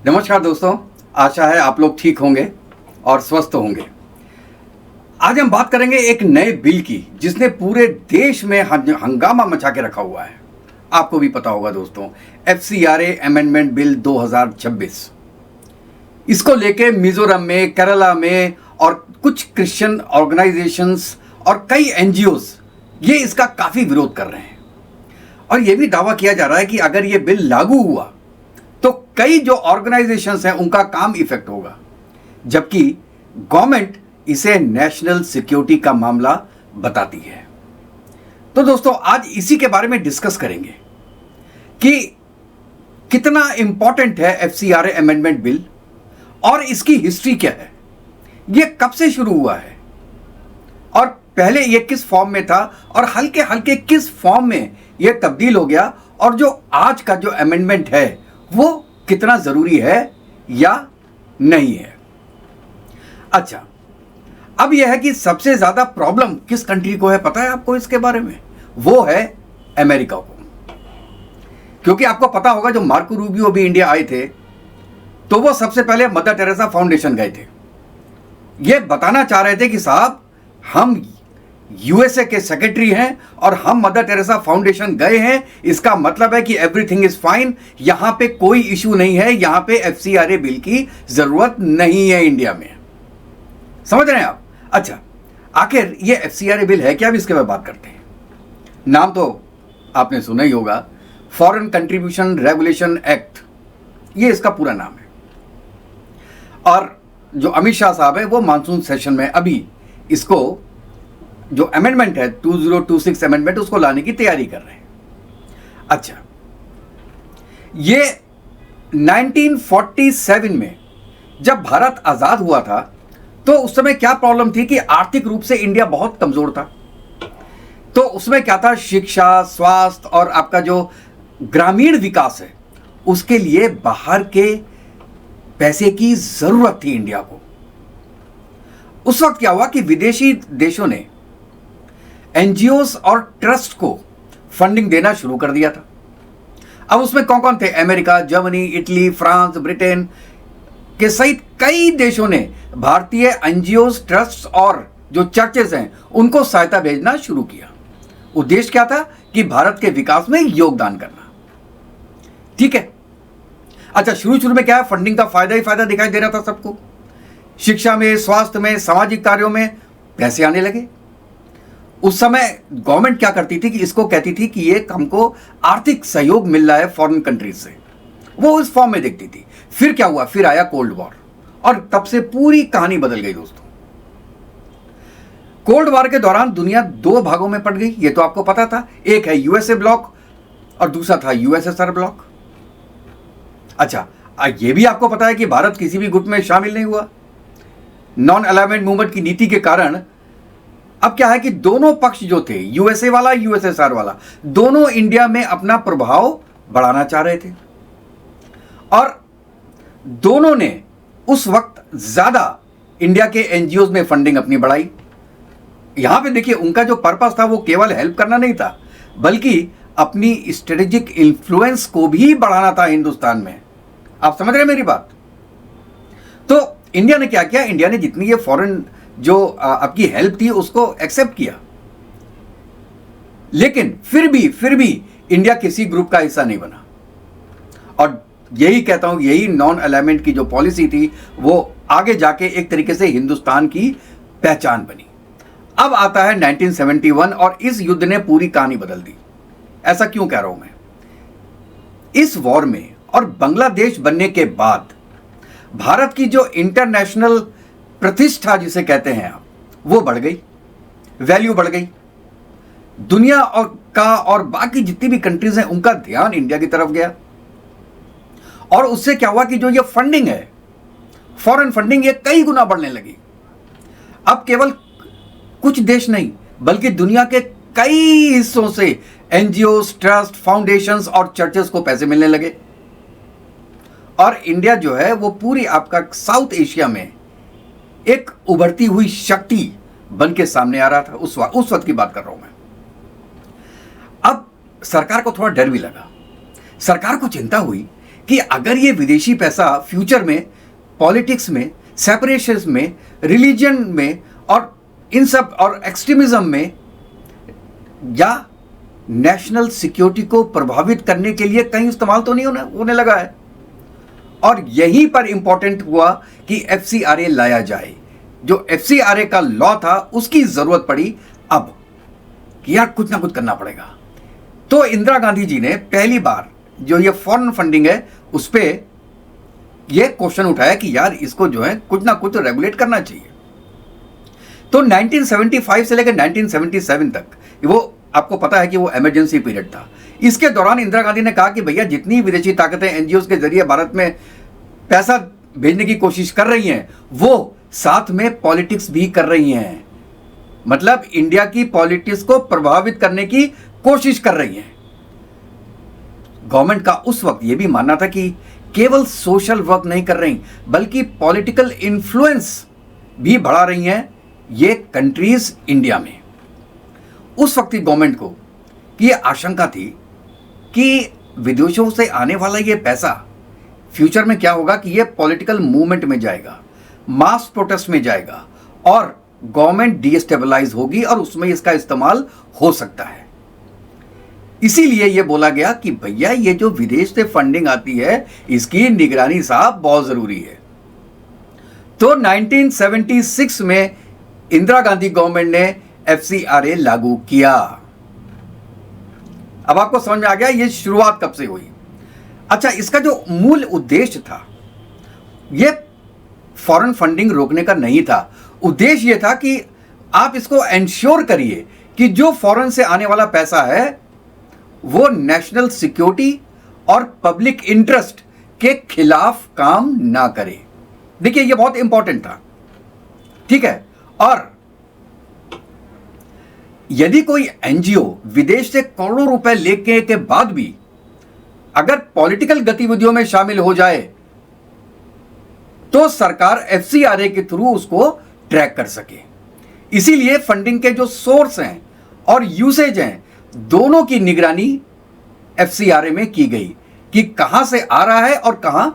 नमस्कार दोस्तों, आशा है आप लोग ठीक होंगे और स्वस्थ होंगे। आज हम बात करेंगे एक नए बिल की जिसने पूरे देश में हंगामा मचा के रखा हुआ है। आपको भी पता होगा दोस्तों, FCRA अमेंडमेंट बिल 2026। इसको लेके मिजोरम में, केरला में और कुछ क्रिश्चियन ऑर्गेनाइजेशंस और कई NGOs ये इसका काफी विरोध कर रहे हैं और ये भी दावा किया जा रहा है कि अगर ये बिल लागू हुआ तो कई जो ऑर्गेनाइजेशंस हैं उनका काम इफेक्ट होगा, जबकि गवर्नमेंट इसे नेशनल सिक्योरिटी का मामला बताती है। तो दोस्तों आज इसी के बारे में डिस्कस करेंगे कि कितना इंपॉर्टेंट है FCRA अमेंडमेंट बिल और इसकी हिस्ट्री क्या है, ये कब से शुरू हुआ है और पहले ये किस फॉर्म में था और हल्के हल्के किस फॉर्म में ये तब्दील हो गया, और जो आज का जो अमेंडमेंट है वो कितना जरूरी है या नहीं है। अच्छा, अब यह है कि सबसे ज्यादा प्रॉब्लम किस कंट्री को है, पता है आपको इसके बारे में? वो है अमेरिका को। क्योंकि आपको पता होगा जो मार्को रूबियो भी इंडिया आए थे तो वो सबसे पहले मदर टेरेसा फाउंडेशन गए थे। ये बताना चाह रहे थे कि साहब हम USA के सेक्रेटरी हैं और हम मदर टेरेसा फाउंडेशन गए हैं, इसका मतलब है कि एवरीथिंग इज फाइन, यहां पे कोई इशू नहीं है, यहां पे FCRA बिल की जरूरत नहीं है इंडिया में। समझ रहे हैं आप? अच्छा, आखिर ये FCRA बिल है क्या? भी इसके बारे में बात करते हैं। नाम तो आपने सुना ही होगा, फॉरेन कंट्रीब्यूशन रेगुलेशन एक्ट, ये इसका पूरा नाम है। और जो अमित शाह साहब है वो मानसून सेशन में अभी इसको जो अमेंडमेंट है 2026 अमेंडमेंट उसको लाने की तैयारी कर रहे हैं। अच्छा, ये 1947 में जब भारत आजाद हुआ था तो उस समय क्या प्रॉब्लम थी कि आर्थिक रूप से इंडिया बहुत कमजोर था। तो उसमें क्या था, शिक्षा, स्वास्थ्य और आपका जो ग्रामीण विकास है उसके लिए बाहर के पैसे की जरूरत थी इंडिया को। उस वक्त क्या हुआ कि विदेशी देशों ने NGOs और ट्रस्ट को फंडिंग देना शुरू कर दिया था। अब उसमें कौन कौन थे? America, Germany, Italy, France, Britain के सहित कई देशों ने भारतीय NGOs, ट्रस्ट और जो चर्चेस हैं उनको सहायता भेजना शुरू किया। उद्देश्य क्या था कि भारत के विकास में योगदान करना। ठीक है। अच्छा, शुरू में क्या है, फंडिंग का फायदा ही फायदा दिखाई दे रहा था सबको। शिक्षा में, स्वास्थ्य में, सामाजिक कार्यों में पैसे आने लगे। उस समय गवर्नमेंट क्या करती थी कि इसको कहती थी कि ये हमको आर्थिक सहयोग मिल रहा है फॉरेन कंट्रीज से, वो उस फॉर्म में देखती थी। फिर क्या हुआ, फिर आया कोल्ड वॉर और तब से पूरी कहानी बदल गई दोस्तों। कोल्ड वॉर के दौरान दुनिया दो भागों में पड़ गई, ये तो आपको पता था। एक है USA ब्लॉक और दूसरा था USSR ब्लॉक। अच्छा, ये भी आपको पता है कि भारत किसी भी गुट में शामिल नहीं हुआ। नॉन अलाइनमेंट मूवमेंट की नीति के कारण अब क्या है कि दोनों पक्ष जो थे, USA वाला, USSR वाला, दोनों इंडिया में अपना प्रभाव बढ़ाना चाह रहे थे और दोनों ने उस वक्त ज्यादा इंडिया के NGOs में फंडिंग अपनी बढ़ाई। यहां पे देखिए, उनका जो पर्पस था वो केवल हेल्प करना नहीं था, बल्कि अपनी स्ट्रेटेजिक इन्फ्लुएंस को भी बढ़ाना था हिंदुस्तान में। आप समझ रहे हैं मेरी बात? तो इंडिया ने क्या किया, इंडिया ने जितनी ये फॉरेन जो आपकी हेल्प थी उसको एक्सेप्ट किया, लेकिन फिर भी इंडिया किसी ग्रुप का हिस्सा नहीं बना। और यही कहता हूं, यही नॉन अलाइनमेंट की जो पॉलिसी थी वो आगे जाके एक तरीके से हिंदुस्तान की पहचान बनी। अब आता है 1971 और इस युद्ध ने पूरी कहानी बदल दी। ऐसा क्यों कह रहा हूं मैं? इस वॉर में और बांग्लादेश बनने के बाद भारत की जो इंटरनेशनल प्रतिष्ठा जिसे कहते हैं आप, वो बढ़ गई, वैल्यू बढ़ गई। दुनिया और बाकी जितनी भी कंट्रीज हैं उनका ध्यान इंडिया की तरफ गया और उससे क्या हुआ कि जो ये फंडिंग है, फॉरेन फंडिंग, ये कई गुना बढ़ने लगी। अब केवल कुछ देश नहीं बल्कि दुनिया के कई हिस्सों से NGOs, ट्रस्ट, फाउंडेशंस और चर्चेस को पैसे मिलने लगे और इंडिया जो है वो पूरी आपका साउथ एशिया में एक उभरती हुई शक्ति बन के सामने आ रहा था। उस वक्त की बात कर रहा हूं मैं। अब सरकार को थोड़ा डर भी लगा। सरकार को चिंता हुई कि अगर ये विदेशी पैसा फ्यूचर में पॉलिटिक्स में, सेपरेशन में, रिलीजन में और इन सब और एक्सट्रीमिज्म में या नेशनल सिक्योरिटी को प्रभावित करने के लिए कहीं इस्तेमाल तो नहीं होने लगा है। और यहीं पर इंपॉर्टेंट हुआ कि एफसीआरए लाया जाए। जो एफसीआरए का लॉ था उसकी जरूरत पड़ी अब कि यार कुछ ना कुछ करना पड़ेगा। तो इंदिरा गांधी जी ने पहली बार जो ये फॉरेन फंडिंग है उस पर यह क्वेश्चन उठाया कि यार इसको जो है कुछ ना कुछ रेगुलेट करना चाहिए। तो 1975 से लेकर 1977 तक, वो आपको पता है कि वो इमरजेंसी पीरियड था। इसके दौरान इंदिरा गांधी ने कहा कि भैया जितनी विदेशी ताकतें एनजीओ के जरिए भारत में पैसा भेजने की कोशिश कर रही हैं वो साथ में पॉलिटिक्स भी कर रही हैं, मतलब इंडिया की पॉलिटिक्स को प्रभावित करने की कोशिश कर रही हैं। गवर्नमेंट का उस वक्त यह भी मानना था कि केवल सोशल वर्क नहीं कर रही बल्कि पॉलिटिकल इन्फ्लुएंस भी बढ़ा रही हैं ये कंट्रीज इंडिया में। उस वक्त की गवर्नमेंट को ये आशंका थी कि विदेशों से आने वाला ये पैसा फ्यूचर में क्या होगा कि ये पॉलिटिकल मूवमेंट में जाएगा, मास प्रोटेस्ट में जाएगा और गवर्नमेंट डीस्टेबलाइज होगी और उसमें इसका इस्तेमाल हो सकता है। इसीलिए यह बोला गया कि भैया ये जो विदेश से फंडिंग आती है इसकी निगरानी साहब बहुत जरूरी है। तो 1976 में इंदिरा गांधी गवर्नमेंट ने एफसीआरए लागू किया। अब आपको समझ में आ गया ये शुरुआत कब से हुई। अच्छा, इसका जो मूल उद्देश्य था ये फॉरेन फंडिंग रोकने का नहीं था। उद्देश्य यह था कि आप इसको एंश्योर करिए कि जो फॉरेन से आने वाला पैसा है वो नेशनल सिक्योरिटी और पब्लिक इंटरेस्ट के खिलाफ काम ना करे। देखिए ये बहुत इंपॉर्टेंट था, ठीक है। और यदि कोई एनजीओ विदेश से करोड़ों रुपए लेके के बाद भी अगर पॉलिटिकल गतिविधियों में शामिल हो जाए तो सरकार एफसीआरए के थ्रू उसको ट्रैक कर सके। इसीलिए फंडिंग के जो सोर्स हैं और यूसेज हैं दोनों की निगरानी एफसीआरए में की गई कि कहां से आ रहा है और कहां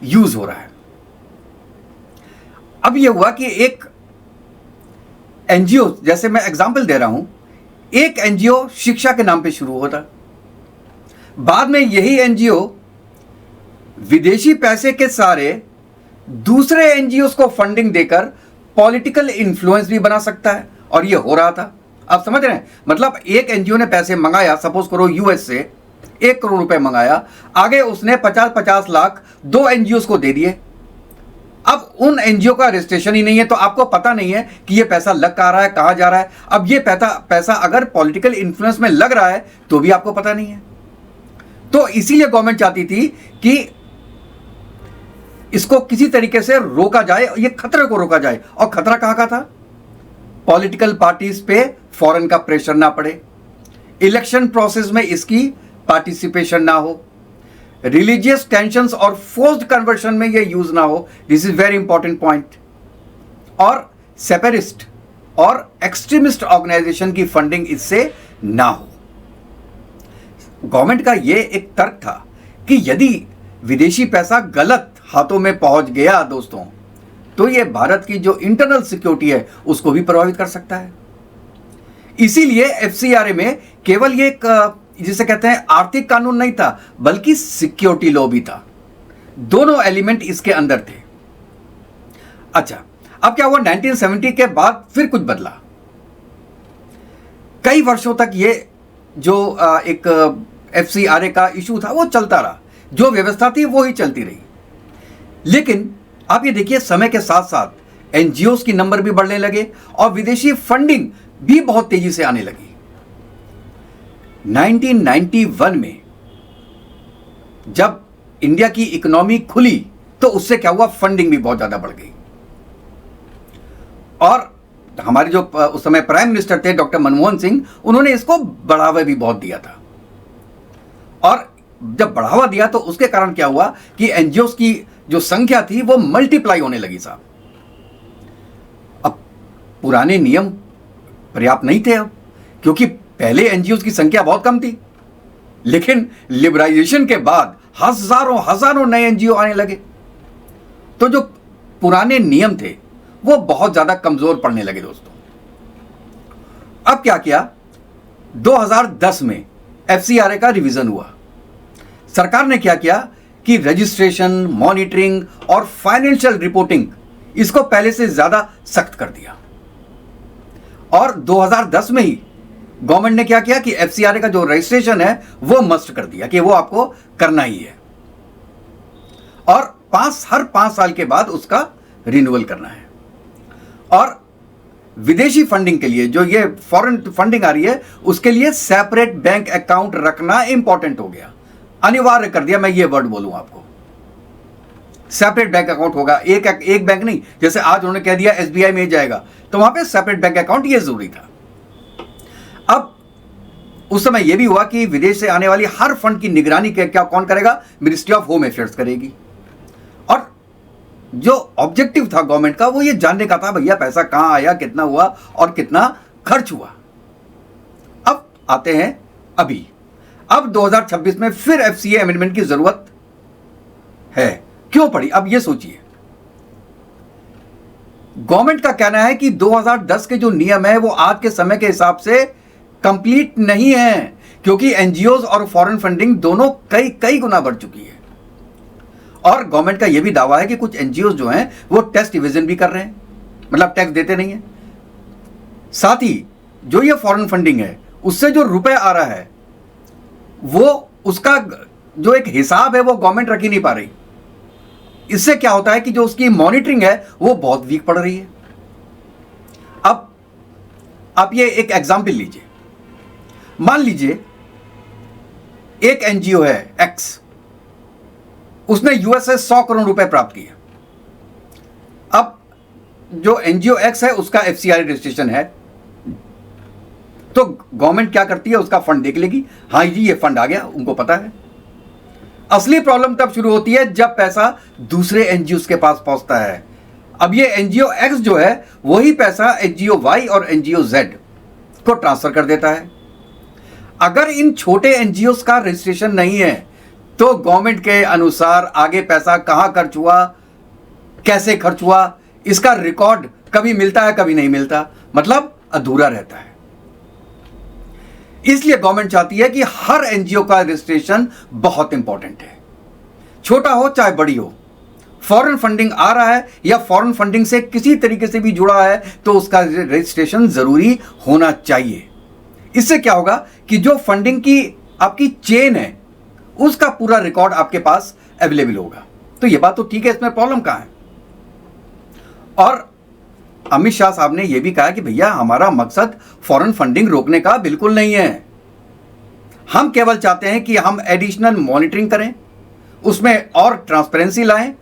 यूज हो रहा है। अब यह हुआ कि एक एनजीओ, जैसे मैं एग्जांपल दे रहा हूं, एक एनजीओ शिक्षा के नाम पे शुरू होता, बाद में यही एनजीओ विदेशी पैसे के सारे दूसरे एनजीओ को फंडिंग देकर पॉलिटिकल इन्फ्लुएंस भी बना सकता है। और यह हो रहा था। आप समझ रहे हैं, मतलब एक एनजीओ ने पैसे मंगाया, सपोज करो यूएस से 1 करोड़ रुपए मंगाया, आगे उसने 50-50 लाख दो एनजीओ को दे दिए। अब उन एनजीओ का रजिस्ट्रेशन ही नहीं है तो आपको पता नहीं है कि ये पैसा लग कहां रहा है, कहां जा रहा है। अब ये पैसा अगर पॉलिटिकल इन्फ्लुएंस में लग रहा है तो भी आपको पता नहीं है। तो इसीलिए गवर्नमेंट चाहती थी कि इसको किसी तरीके से रोका जाए, ये खतरे को रोका जाए। और खतरा कहां का था? पॉलिटिकल पार्टीज पे फॉरेन का प्रेशर ना पड़े, इलेक्शन प्रोसेस में इसकी पार्टिसिपेशन ना हो, रिलीजियस टेंशंस और फोर्स्ड कन्वर्शन में ये यूज ना हो। This is very important point. और सेपरेटिस्ट और एक्सट्रीमिस्ट ऑर्गेनाइजेशन की फंडिंग इससे ना हो। गवर्नमेंट का ये एक तर्क था कि यदि विदेशी पैसा गलत हाथों में पहुंच गया दोस्तों, तो ये भारत की जो इंटरनल सिक्योरिटी है उसको भी प्रभावित कर सकता है। इसीलिए एफसीआरए में केवल ये एक जिसे कहते हैं आर्थिक कानून नहीं था बल्कि सिक्योरिटी लॉ भी था। दोनों एलिमेंट इसके अंदर थे। अच्छा, अब क्या हुआ? 1970 के बाद फिर कुछ बदला। कई वर्षों तक ये जो एक एफसीआरए का इशू था वो चलता रहा, जो व्यवस्था थी वो ही चलती रही। लेकिन आप ये देखिए समय के साथ साथ एनजीओस की नंबर भी बढ़ने लगे और विदेशी फंडिंग भी बहुत तेजी से आने लगी। 1991 में जब इंडिया की इकोनॉमी खुली तो उससे क्या हुआ? फंडिंग भी बहुत ज्यादा बढ़ गई। और हमारे जो उस समय प्राइम मिनिस्टर थे डॉक्टर मनमोहन सिंह, उन्होंने इसको बढ़ावा भी बहुत दिया था। और जब बढ़ावा दिया तो उसके कारण क्या हुआ कि एनजीओस की जो संख्या थी वो मल्टीप्लाई होने लगी साहब। अब पुराने नियम पर्याप्त नहीं थे अब, क्योंकि पहले एनजीओस की संख्या बहुत कम थी, लेकिन लिबरलाइजेशन के बाद हजारों हजारों नए एनजीओ आने लगे। तो जो पुराने नियम थे वो बहुत ज्यादा कमजोर पड़ने लगे दोस्तों। अब क्या किया, 2010 में एफसीआरए का रिवीजन हुआ। सरकार ने क्या किया कि रजिस्ट्रेशन, मॉनिटरिंग और फाइनेंशियल रिपोर्टिंग इसको पहले से ज्यादा सख्त कर दिया। और 2010 में ही गवर्नमेंट ने क्या किया कि एफसीआरए का जो रजिस्ट्रेशन है वो मस्ट कर दिया कि वो आपको करना ही है, और हर 5 साल के बाद उसका रिन्यूअल करना है। और विदेशी फंडिंग के लिए, जो ये फॉरेन फंडिंग आ रही है, उसके लिए सेपरेट बैंक अकाउंट रखना इंपॉर्टेंट हो गया, अनिवार्य कर दिया। मैं ये वर्ड बोलूं आपको, सेपरेट बैंक अकाउंट होगा, एक बैंक नहीं। जैसे आज उन्होंने कह दिया एसबीआई में जाएगा, तो वहां पे सेपरेट बैंक अकाउंट ये जरूरी था। अब उस समय यह भी हुआ कि विदेश से आने वाली हर फंड की निगरानी क्या कौन करेगा, मिनिस्ट्री ऑफ होम अफेयर्स करेगी। और जो ऑब्जेक्टिव था गवर्नमेंट का वो ये जानने का था, भैया पैसा कहां आया, कितना हुआ और कितना खर्च हुआ। अब आते हैं अभी, अब 2026 में फिर एफसीए अमेंडमेंट की जरूरत है। क्यों पड़ी, अब ये सोचिए। गवर्नमेंट का कहना है कि 2010 के जो नियम है वो आज के समय के हिसाब से कंप्लीट नहीं है, क्योंकि एनजीओज और फॉरेन फंडिंग दोनों कई गुना बढ़ चुकी है। और गवर्नमेंट का यह भी दावा है कि कुछ एनजीओ जो हैं वो टैक्स इवेजन भी कर रहे हैं, मतलब टैक्स देते नहीं है। साथ ही जो ये फॉरेन फंडिंग है उससे जो रुपए आ रहा है वो उसका जो एक हिसाब है वो गवर्नमेंट रख ही नहीं पा रही। इससे क्या होता है कि जो उसकी मॉनिटरिंग है वो बहुत वीक पड़ रही है। अब आप ये एक एग्जाम्पल लीजिए, मान लीजिए एक एनजीओ है एक्स, उसने यूएस से 100 करोड़ रुपए प्राप्त किए। अब जो एनजीओ एक्स है उसका एफसीआरए रजिस्ट्रेशन है, तो गवर्नमेंट क्या करती है, उसका फंड देख लेगी, हाँ जी ये फंड आ गया, उनको पता है। असली प्रॉब्लम तब शुरू होती है जब पैसा दूसरे एनजीओ के पास पहुंचता है। अब ये एनजीओ एक्स जो है वही पैसा एनजीओ वाई और एनजीओ जेड को ट्रांसफर कर देता है। अगर इन छोटे एनजीओ का रजिस्ट्रेशन नहीं है तो गवर्नमेंट के अनुसार आगे पैसा कहां खर्च हुआ, कैसे खर्च हुआ, इसका रिकॉर्ड कभी मिलता है कभी नहीं मिलता, मतलब अधूरा रहता है। इसलिए गवर्नमेंट चाहती है कि हर एनजीओ का रजिस्ट्रेशन बहुत इंपॉर्टेंट है, छोटा हो चाहे बड़ी हो। फॉरेन फंडिंग आ रहा है या फॉरेन फंडिंग से किसी तरीके से भी जुड़ा है तो उसका रजिस्ट्रेशन जरूरी होना चाहिए। इससे क्या होगा कि जो फंडिंग की आपकी चेन है उसका पूरा रिकॉर्ड आपके पास अवेलेबल होगा। तो यह बात तो ठीक है, इसमें प्रॉब्लम कहां है। और अमित शाह साहब ने यह भी कहा कि भैया हमारा मकसद फॉरेन फंडिंग रोकने का बिल्कुल नहीं है, हम केवल चाहते हैं कि हम एडिशनल मॉनिटरिंग करें, उसमें और ट्रांसपेरेंसी लाएं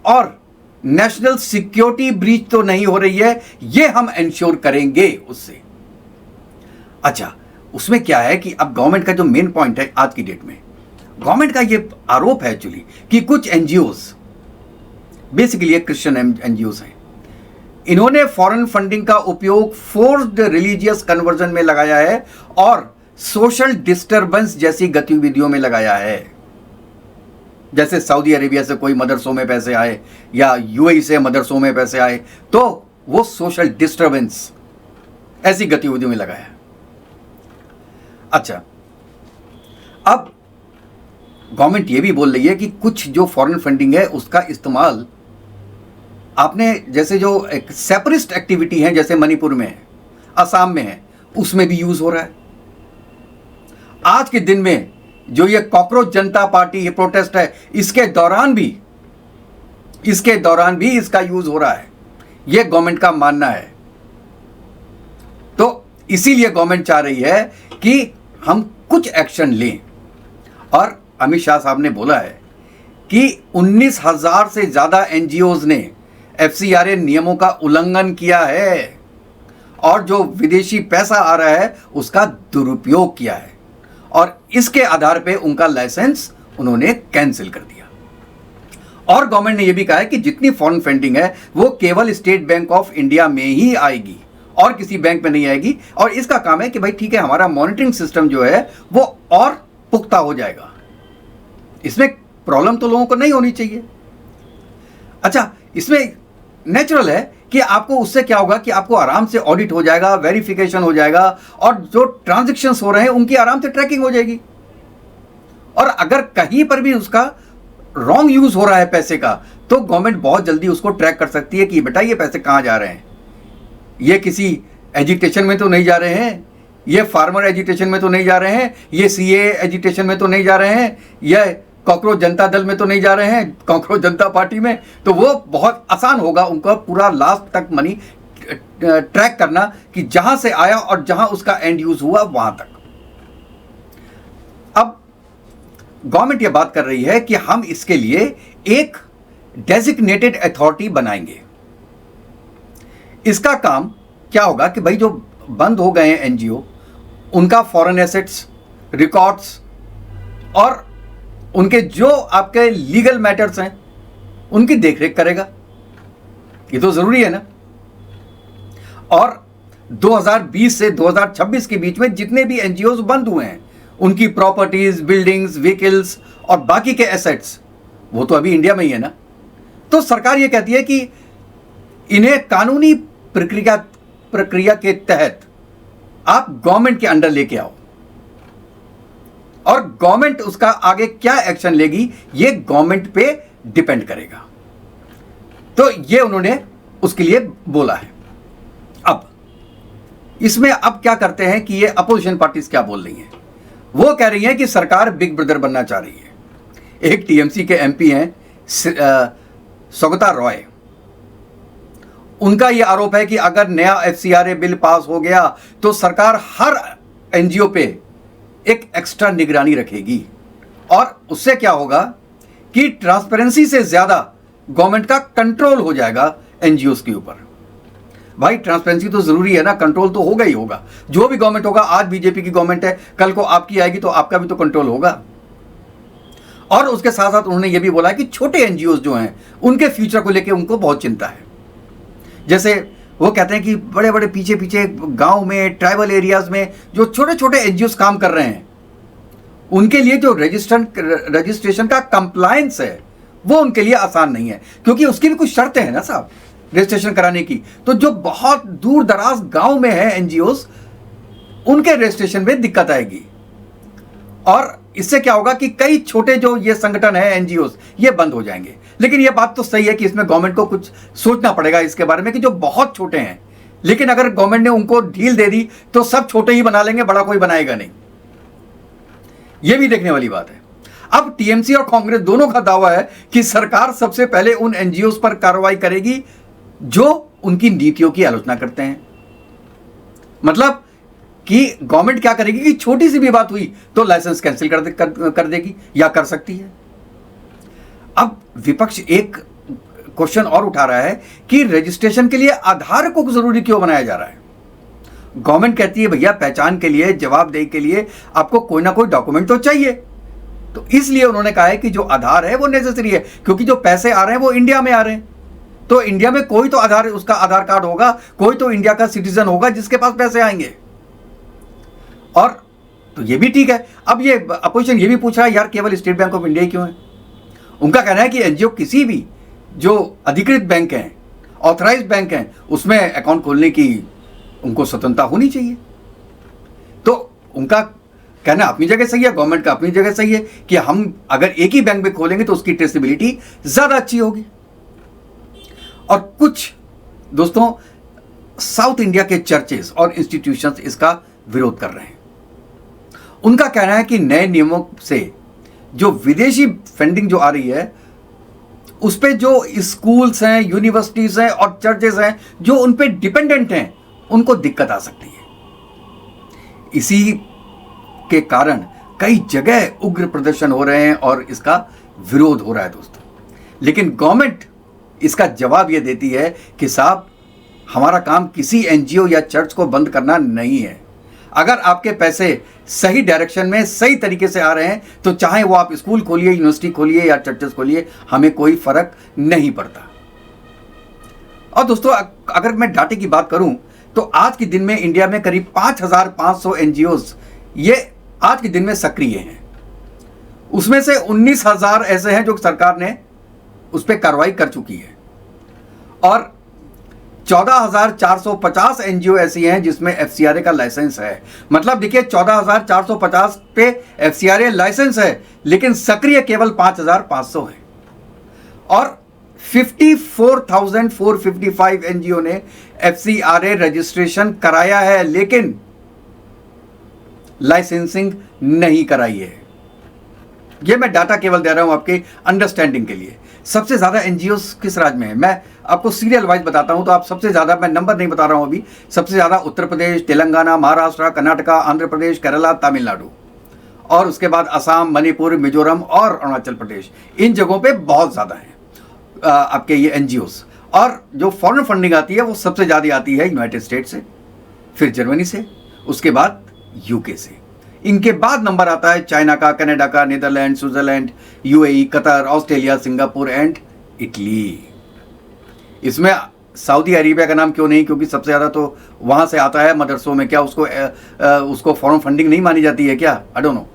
और नेशनल सिक्योरिटी ब्रीच तो नहीं हो रही है ये हम इंश्योर करेंगे उससे। अच्छा, उसमें क्या है कि अब गवर्नमेंट का जो मेन पॉइंट है आज की डेट में, गवर्नमेंट का ये आरोप है एक्चुअली कि कुछ एनजीओज, बेसिकली क्रिश्चियन एनजीओज हैं, इन्होंने फॉरेन फंडिंग का उपयोग फोर्स्ड रिलीजियस कन्वर्जन में लगाया है और सोशल डिस्टर्बेंस जैसी गतिविधियों में लगाया है। जैसे सऊदी अरेबिया से कोई मदरसों में पैसे आए या यूएई से मदरसों में पैसे आए तो वो सोशल डिस्टर्बेंस ऐसी गतिविधियों में लगाया है। अच्छा, अब गवर्नमेंट ये भी बोल रही है कि कुछ जो फॉरेन फंडिंग है उसका इस्तेमाल आपने, जैसे जो एक सेपरेटिस्ट एक्टिविटी है जैसे मणिपुर में है, असम में है, उसमें भी यूज हो रहा है। आज के दिन में जो ये कॉकरोच जनता पार्टी ये प्रोटेस्ट है इसके दौरान भी इसका यूज हो रहा है, ये गवर्नमेंट का मानना है। तो इसीलिए गवर्नमेंट चाह रही है कि हम कुछ एक्शन लें। और अमित शाह साहब ने बोला है कि 19,000 से ज्यादा एनजीओज ने एफसीआरए नियमों का उल्लंघन किया है और जो विदेशी पैसा आ रहा है उसका दुरुपयोग किया है, और इसके आधार पे उनका लाइसेंस उन्होंने कैंसिल कर दिया। और गवर्नमेंट ने यह भी कहा है कि जितनी फॉरेन फंडिंग है वो केवल स्टेट बैंक ऑफ इंडिया में ही आएगी और किसी बैंक में नहीं आएगी। और इसका काम है कि भाई ठीक है, हमारा मॉनिटरिंग सिस्टम जो है वो और पुख्ता हो जाएगा। इसमें प्रॉब्लम तो लोगों को नहीं होनी चाहिए। अच्छा, इसमें नेचुरल है कि आपको उससे क्या होगा कि आपको आराम से ऑडिट हो जाएगा, वेरिफिकेशन हो जाएगा, और जो ट्रांजैक्शंस हो रहे हैं उनकी आराम से ट्रैकिंग हो जाएगी। और अगर कहीं पर भी उसका रॉन्ग यूज हो रहा है पैसे का, तो गवर्नमेंट बहुत जल्दी उसको ट्रैक कर सकती है कि बेटा ये पैसे कहाँ जा रहे हैं, ये किसी एजुटेशन में तो नहीं जा रहे हैं, ये फार्मर एजुटेशन में तो नहीं जा रहे हैं, ये सीए एजुटेशन में तो नहीं जा रहे हैं, ये कॉकरोच जनता दल में तो नहीं जा रहे हैं, कॉकरोच जनता पार्टी में। तो वो बहुत आसान होगा उनका पूरा लास्ट तक मनी ट्रैक करना कि जहां से आया और जहां उसका एंड यूज हुआ वहां तक। अब गवर्नमेंट ये बात कर रही है कि हम इसके लिए एक डेजिग्नेटेड अथॉरिटी बनाएंगे। इसका काम क्या होगा कि भाई जो बंद हो गए हैं एनजीओ, उनका फॉरेन एसेट्स, रिकॉर्ड्स और उनके जो आपके लीगल मैटर्स हैं उनकी देखरेख करेगा। ये तो जरूरी है ना। और 2020 से 2026 के बीच में जितने भी एनजीओज बंद हुए हैं, उनकी प्रॉपर्टीज, बिल्डिंग्स, व्हीकल्स और बाकी के एसेट्स, वो तो अभी इंडिया में ही है ना। तो सरकार ये कहती है कि इन्हें कानूनी प्रक्रिया के तहत आप गवर्नमेंट के अंडर लेके आओ, और गवर्नमेंट उसका आगे क्या एक्शन लेगी ये गवर्नमेंट पे डिपेंड करेगा। तो ये उन्होंने उसके लिए बोला है। अब इसमें अब क्या करते हैं कि ये अपोजिशन पार्टीज क्या बोल रही हैं। वो कह रही हैं कि सरकार बिग ब्रदर बनना चाह रही है। एक टीएमसी के एमपी हैं सौगता रॉय, उनका यह आरोप है कि अगर नया एफसीआरए बिल पास हो गया तो सरकार हर एनजीओ पे एक एक्स्ट्रा निगरानी रखेगी, और उससे क्या होगा कि ट्रांसपेरेंसी से ज्यादा गवर्नमेंट का कंट्रोल हो जाएगा एनजीओज के ऊपर। भाई ट्रांसपेरेंसी तो जरूरी है ना, कंट्रोल तो होगा ही होगा। जो भी गवर्नमेंट होगा, आज बीजेपी की गवर्नमेंट है, कल को आपकी आएगी तो आपका भी तो कंट्रोल होगा। और उसके साथ साथ उन्होंने ये भी बोला कि छोटे एनजीओज जो हैं उनके फ्यूचर को लेकर उनको बहुत चिंता है। जैसे वो कहते हैं कि बड़े बड़े पीछे पीछे गांव में, ट्राइबल एरियाज में जो छोटे छोटे एनजीओज काम कर रहे हैं, उनके लिए जो रजिस्ट्रेशन का कंप्लायंस है वो उनके लिए आसान नहीं है, क्योंकि उसकी भी कुछ शर्तें हैं ना साहब रजिस्ट्रेशन कराने की। तो जो बहुत दूर दराज गांव में है एनजीओज, उनके रजिस्ट्रेशन में दिक्कत आएगी। और इससे क्या होगा कि कई छोटे जो ये संगठन है एनजीओज, ये बंद हो जाएंगे। लेकिन ये बात तो सही है कि इसमें गवर्नमेंट को कुछ सोचना पड़ेगा इसके बारे में कि जो बहुत छोटे हैं, लेकिन अगर गवर्नमेंट ने उनको ढील दे दी तो सब छोटे ही बना लेंगे, बड़ा कोई बनाएगा नहीं। ये भी देखने वाली बात है। अब टीएमसी और कांग्रेस दोनों का दावा है कि सरकार सबसे पहले उन एनजीओज पर कार्रवाई करेगी जो उनकी नीतियों की आलोचना करते हैं। मतलब कि गवर्नमेंट क्या करेगी कि छोटी सी भी बात हुई तो लाइसेंस कैंसिल कर देगी या कर सकती है। अब विपक्ष एक क्वेश्चन और उठा रहा है कि रजिस्ट्रेशन के लिए आधार को जरूरी क्यों बनाया जा रहा है। गवर्नमेंट कहती है भैया पहचान के लिए, जवाबदेही के लिए आपको कोई ना कोई डॉक्यूमेंट तो चाहिए। तो इसलिए उन्होंने कहा है कि जो आधार है वो नेसेसरी है, क्योंकि जो पैसे आ रहे हैं वो इंडिया में आ रहे हैं। तो इंडिया में कोई तो उसका आधार कार्ड होगा, कोई तो इंडिया का सिटीजन होगा जिसके पास पैसे आएंगे। और तो ये भी ठीक है। अब ये अपोजिशन ये भी पूछ रहा है यार केवल स्टेट बैंक ऑफ इंडिया क्यों है। उनका कहना है कि एनजीओ किसी भी जो अधिकृत बैंक हैं, ऑथराइज्ड बैंक हैं, उसमें अकाउंट खोलने की उनको स्वतंत्रता होनी चाहिए। तो उनका कहना अपनी जगह सही है, गवर्नमेंट का अपनी जगह सही है कि हम अगर एक ही बैंक में खोलेंगे तो उसकी ट्रेसेबिलिटी ज्यादा अच्छी होगी। और कुछ दोस्तों साउथ इंडिया के चर्चेस और इंस्टीट्यूशंस इसका विरोध कर रहे हैं। उनका कहना है कि नए नियमों से जो विदेशी फंडिंग जो आ रही है उस पे जो स्कूल्स हैं, यूनिवर्सिटीज हैं और चर्चेस हैं जो उन पे डिपेंडेंट हैं, उनको दिक्कत आ सकती है। इसी के कारण कई जगह उग्र प्रदर्शन हो रहे हैं और इसका विरोध हो रहा है दोस्तों। लेकिन गवर्नमेंट इसका जवाब यह देती है कि साहब हमारा काम किसी एनजीओ या चर्च को बंद करना नहीं है। अगर आपके पैसे सही डायरेक्शन में सही तरीके से आ रहे हैं तो चाहे वो आप स्कूल खोलिए, यूनिवर्सिटी खोलिए या चर्चेस खोलिए, हमें कोई फर्क नहीं पड़ता। और दोस्तों अगर मैं डाटे की बात करूं तो आज के दिन में इंडिया में करीब 5,500 एनजीओज ये आज के दिन में सक्रिय हैं। उसमें से 19,000 ऐसे हैं जो सरकार ने उस पर कार्रवाई कर चुकी है और 14,450 एनजीओ ऐसी हैं जिसमें एफसीआरए का लाइसेंस है। मतलब देखिए 14,450 पे एफसीआरए लाइसेंस है, लेकिन सक्रिय केवल 5,500 है और 54,455 एनजीओ ने एफसीआरए रजिस्ट्रेशन कराया है, लेकिन लाइसेंसिंग नहीं कराई है। ये मैं डाटा केवल दे रहा हूं आपके अंडरस्टैंडिंग के लिए। सबसे ज्यादा एनजीओ किस राज्य में है, मैं आपको सीरियल वाइज बताता हूं, तो आप सबसे ज्यादा, मैं नंबर नहीं बता रहा हूं अभी, सबसे ज्यादा उत्तर प्रदेश, तेलंगाना, महाराष्ट्र, कर्नाटका, आंध्र प्रदेश, केरला, तमिलनाडु, और उसके बाद असम, मणिपुर, मिजोरम और अरुणाचल प्रदेश। इन जगहों पे बहुत ज्यादा है आपके ये एनजीओस। और जो फॉरेन फंडिंग आती है वो सबसे ज्यादा आती है यूनाइटेड स्टेट से, फिर जर्मनी से, उसके बाद यूके से। इनके बाद नंबर आता है चाइना का, कनाडा का, Netherland, Switzerland, UAE, Qatar, Australia, Singapore and Italy. इसमें सऊदी अरेबिया का नाम क्यों नहीं, क्योंकि सबसे ज़्यादा तो वहाँ से आता है मदरसों में। क्या उसको फॉरेन फंडिंग नहीं मानी जाती है क्या? I don't know.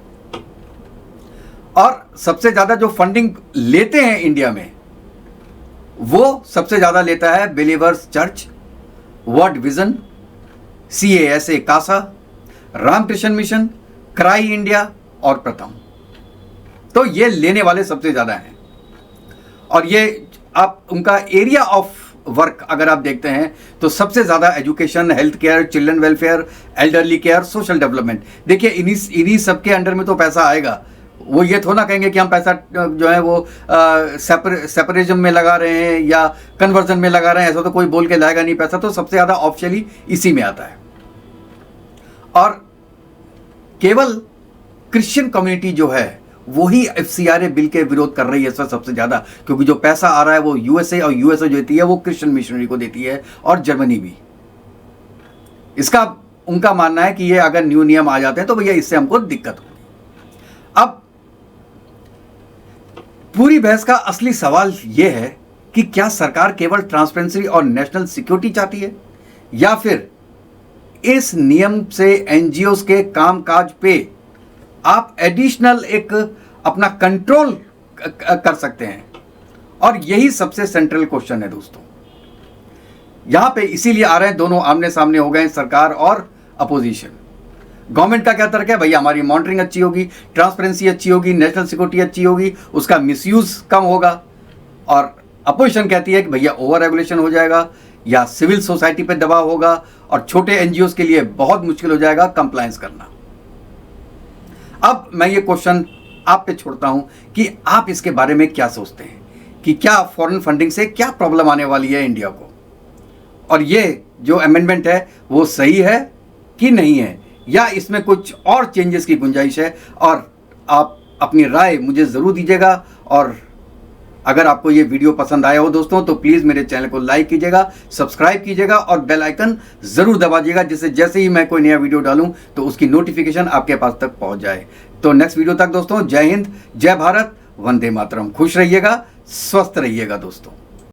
और सबसे ज़्यादा जो फंडिंग लेते हैं इंडिया में, वो सबसे ज़्यादा लेता है Believers Church, World Vision, CASA CASA, Ramakrishna Mission, CRY India और प्रथम। तो ये लेने वाले सबसे ज़्यादा हैं। और ये आप उनका एरिया ऑफ वर्क अगर आप देखते हैं तो सबसे ज़्यादा education, health care, children welfare, elderly care, social development. देखिए इन्हीं सबके अंडर में तो पैसा आएगा। वो ये थोड़ा ना कहेंगे कि हम पैसा जो है वो सेपरेजम में लगा रहे हैं या कन्वर्जन में लगा रहे हैं, ऐसा तो कोई बोल के लाएगा नहीं। पैसा तो सबसे ज़्यादा ऑफिशियली इसी में आता है। और केवल क्रिश्चियन कम्युनिटी जो है वही एफसीआरए बिल के विरोध कर रही है इस वक्त सबसे ज़्यादा, क्योंकि जो पैसा आ रहा है वो यूएसए, और यूएसए जो देती है वो क्रिश्चियन मिशनरी को देती है, और जर्मनी भी। इसका उनका मानना है कि ये अगर न्यू नियम आ जाते हैं तो भैया इससे हमको दिक्कत होगी। अब पूरी बहस का असली सवाल यह है कि क्या सरकार केवल ट्रांसपेरेंसी और नेशनल सिक्योरिटी चाहती है, या फिर इस नियम से एनजीओस के कामकाज पे आप एडिशनल एक अपना कंट्रोल कर सकते हैं। और यही सबसे सेंट्रल क्वेश्चन है दोस्तों। यहां पे इसीलिए आ रहे हैं, दोनों आमने सामने हो गए, सरकार और अपोजिशन। गवर्नमेंट का क्या तर्क है, भैया हमारी मॉनिटरिंग अच्छी होगी, ट्रांसपेरेंसी अच्छी होगी, नेशनल सिक्योरिटी अच्छी होगी, उसका मिसयूज कम होगा। और अपोजिशन कहती है कि भैया ओवर रेगुलेशन हो जाएगा या सिविल सोसाइटी पे दबाव होगा और छोटे एनजीओस के लिए बहुत मुश्किल हो जाएगा कंप्लायंस करना। अब मैं ये क्वेश्चन आप पे छोड़ता हूं कि आप इसके बारे में क्या सोचते हैं कि क्या फॉरेन फंडिंग से क्या प्रॉब्लम आने वाली है इंडिया को, और ये जो अमेंडमेंट है वो सही है कि नहीं है, या इसमें कुछ और चेंजेस की गुंजाइश है। और आप अपनी राय मुझे ज़रूर दीजिएगा। और अगर आपको ये वीडियो पसंद आया हो दोस्तों तो प्लीज़ मेरे चैनल को लाइक कीजिएगा, सब्सक्राइब कीजिएगा और बेल आइकन ज़रूर दबाइएगा, जिससे जैसे ही मैं कोई नया वीडियो डालूं तो उसकी नोटिफिकेशन आपके पास तक पहुंच जाए। तो नेक्स्ट वीडियो तक दोस्तों, जय हिंद, जय भारत, वंदे मातरम। खुश रहिएगा, स्वस्थ रहिएगा दोस्तों।